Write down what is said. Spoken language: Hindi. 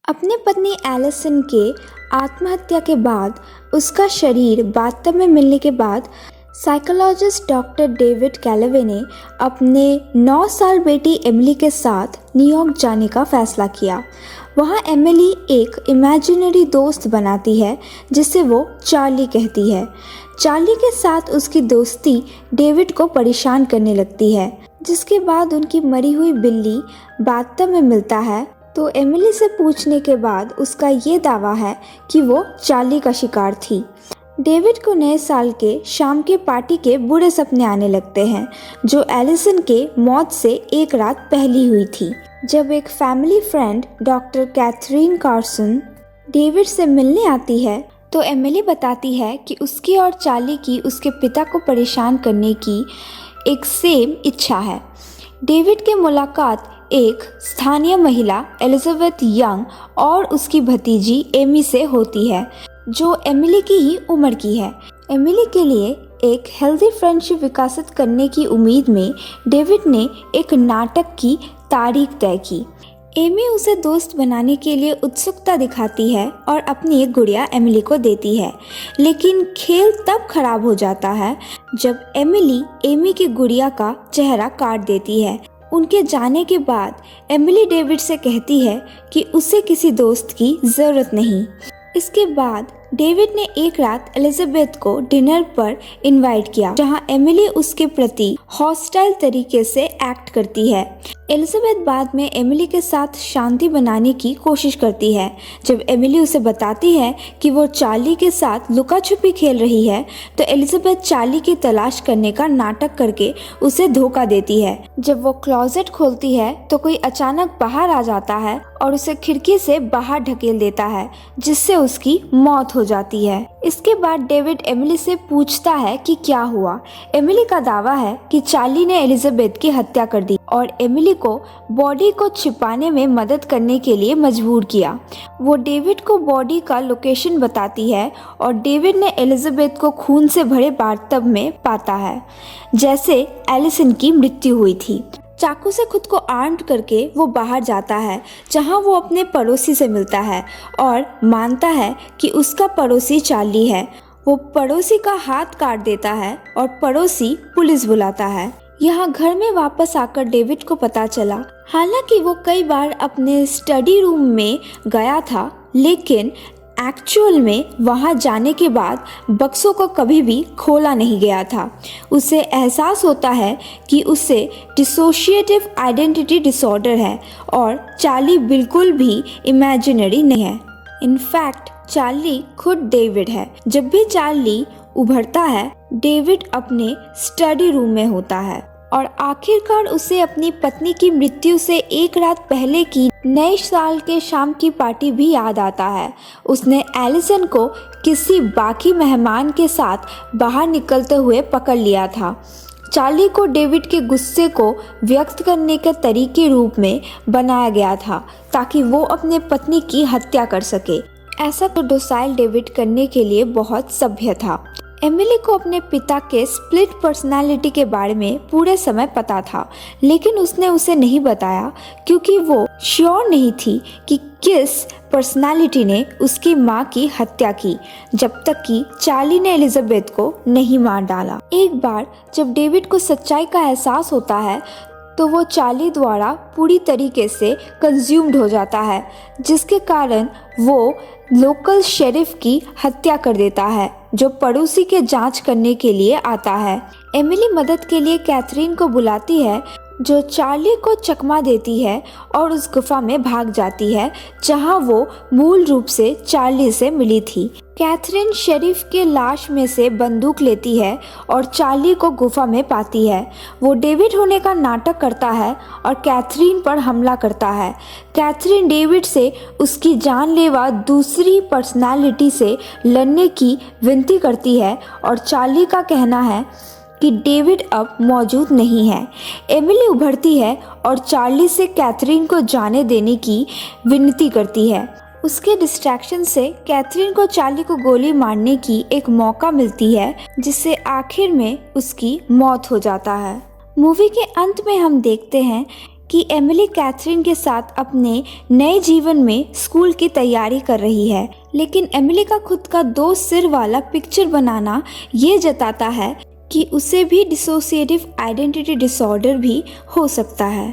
अपनी पत्नी एलिसन के आत्महत्या के बाद उसका शरीर बाथटब में मिलने के बाद साइकोलॉजिस्ट डॉक्टर डेविड कैलवे ने अपने 9 साल बेटी एमिली के साथ न्यूयॉर्क जाने का फैसला किया। वहाँ एमिली एक इमेजिनरी दोस्त बनाती है जिसे वो चार्ली कहती है। चार्ली के साथ उसकी दोस्ती डेविड को परेशान करने लगती है, जिसके बाद उनकी मरी हुई बिल्ली बाथटब में मिलता है। तो एमिली से पूछने के बाद उसका ये दावा है कि वो चार्ली का शिकार थी। डेविड को नए साल के शाम के पार्टी के बुरे सपने आने लगते हैं, जो एलिसन के मौत से एक रात पहले हुई थी। जब एक family friend doctor Catherine Carson David से मिलने आती है तो एमिली बताती है कि उसकी और चार्ली की उसके पिता को परेशान करने की एक सेम इच्छा है। डेविड की मुलाकात एक स्थानीय महिला एलिजाबेथ यंग और उसकी भतीजी एमी से होती है, जो एमिली की ही उम्र की है। एमिली के लिए एक हेल्दी फ्रेंडशिप विकसित करने की उम्मीद में डेविड ने एक नाटक की तारीख तय की। एमी उसे दोस्त बनाने के लिए उत्सुकता दिखाती है और अपनी एक गुड़िया एमिली को देती है, लेकिन खेल तब खराब हो जाता है जब एमिली एमी की गुड़िया का चेहरा काट देती है। उनके जाने के बाद एमिली डेविड से कहती है कि उसे किसी दोस्त की ज़रूरत नहीं। इसके बाद डेविड ने एक रात एलिजाबेथ को डिनर पर इनवाइट किया, जहां एमिली उसके प्रति हॉस्टाइल तरीके से एक्ट करती है। एलिजाबेथ बाद में एमिली के साथ शांति बनाने की कोशिश करती है। जब एमिली उसे बताती है कि वो चार्ली के साथ लुका छुपी खेल रही है, तो एलिजाबेथ चार्ली की तलाश करने का नाटक करके उसे धोखा देती है। जब वो क्लोजेट खोलती है तो कोई अचानक बाहर आ जाता है और उसे खिड़की से बाहर ढकेल देता है, जिससे उसकी मौत हो जाती है। इसके बाद डेविड एमिली से पूछता है कि क्या हुआ। एमिली का दावा है कि चार्ली ने एलिजाबेथ की हत्या कर दी और एमिली को बॉडी को छिपाने में मदद करने के लिए मजबूर किया। वो डेविड को बॉडी का लोकेशन बताती है और डेविड ने एलिजाबेथ को खून से भरे बाथटब में पाता है, जैसे एलिसन की मृत्यु हुई थी। चाकू से खुद को आर्म्ड करके वो बाहर जाता है, जहां वो अपने पड़ोसी से मिलता है और मानता है कि उसका पड़ोसी चार्ली है। वो पड़ोसी का हाथ काट देता है और पड़ोसी पुलिस बुलाता है। यहाँ घर में वापस आकर डेविड को पता चला, हालांकि वो कई बार अपने स्टडी रूम में गया था, लेकिन एक्चुअल में वहाँ जाने के बाद बक्सों को कभी भी खोला नहीं गया था। उसे एहसास होता है कि उसे डिसोशिएटिव आइडेंटिटी डिसऑर्डर है और चार्ली बिल्कुल भी इमेजिनरी नहीं है। इनफैक्ट चार्ली खुद डेविड है। जब भी चार्ली उभरता है, डेविड अपने स्टडी रूम में होता है और आखिरकार उसे अपनी पत्नी की मृत्यु से एक रात पहले की नए साल के शाम की पार्टी भी याद आता है। उसने एलिसन को किसी बाकी मेहमान के साथ बाहर निकलते हुए पकड़ लिया था। चार्ली को डेविड के गुस्से को व्यक्त करने के तरीके रूप में बनाया गया था, ताकि वो अपने पत्नी की हत्या कर सके। ऐसा तो डोसाइल डेविड करने के लिए बहुत सभ्य था। एमिली को अपने पिता के स्प्लिट पर्सनालिटी के बारे में पूरे समय पता था, लेकिन उसने उसे नहीं बताया क्योंकि वो श्योर नहीं थी कि किस पर्सनालिटी ने उसकी माँ की हत्या की, जब तक कि चार्ली ने एलिजाबेथ को नहीं मार डाला। एक बार जब डेविड को सच्चाई का एहसास होता है तो वो चार्ली द्वारा पूरी तरीके से कंज्यूम्ड हो जाता है, जिसके कारण वो लोकल शेरिफ की हत्या कर देता है, जो पड़ोसी के जांच करने के लिए आता है। एमिली मदद के लिए कैथरीन को बुलाती है, जो चार्ली को चकमा देती है और उस गुफा में भाग जाती है जहां वो मूल रूप से चार्ली से मिली थी। कैथरीन शेरिफ के लाश में से बंदूक लेती है और चार्ली को गुफा में पाती है। वो डेविड होने का नाटक करता है और कैथरीन पर हमला करता है। कैथरीन डेविड से उसकी जानलेवा दूसरी पर्सनालिटी से लड़ने की विनती करती है और चार्ली का कहना है कि डेविड अब मौजूद नहीं है। एमिली उभरती है और चार्ली से कैथरीन को जाने देने की विनती करती है। उसके डिस्ट्रैक्शन से कैथरीन को चार्ली को गोली मारने की एक मौका मिलती है, जिससे आखिर में उसकी मौत हो जाता है। मूवी के अंत में हम देखते हैं कि एमिली कैथरीन के साथ अपने नए जीवन में स्कूल की तैयारी कर रही है, लेकिन एमिली का खुद का 2 सिर वाला पिक्चर बनाना ये जताता है कि उसे भी डिसोसिएटिव आइडेंटिटी डिसऑर्डर भी हो सकता है।